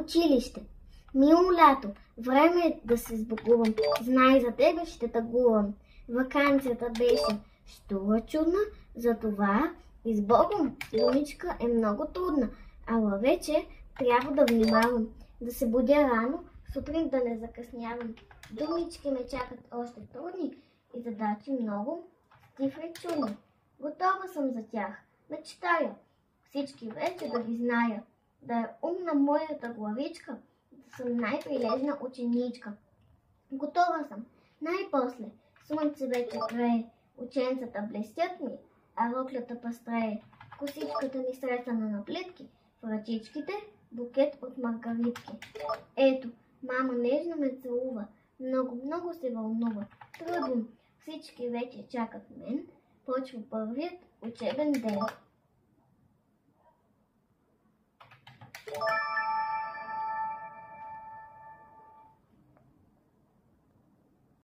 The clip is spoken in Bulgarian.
Училище. Мило лято, време е да се сбогувам. Знай, за тебе ще тъгувам. Ваканцията беше щура чудна, затова и с Богом думичка е много трудна. Ала вече трябва да внимавам, да се будя рано, сутрин да не закъснявам. Думички ме чакат още трудни и задачи много, цифри чудни. Готова съм за тях, мечтая всички вече да ги зная, да е умна моята главичка, да съм най-прилежна ученичка. Готова съм, най-после, слънце вече грее, ученцата блестят ми, а роклята пъстрее, косичката ми сресана на плитки, в ръчичките букет от маргаритки. Ето, мама нежно ме целува, много се вълнува. Тръгвам, всички вече чакат мен, почва първият учебен ден.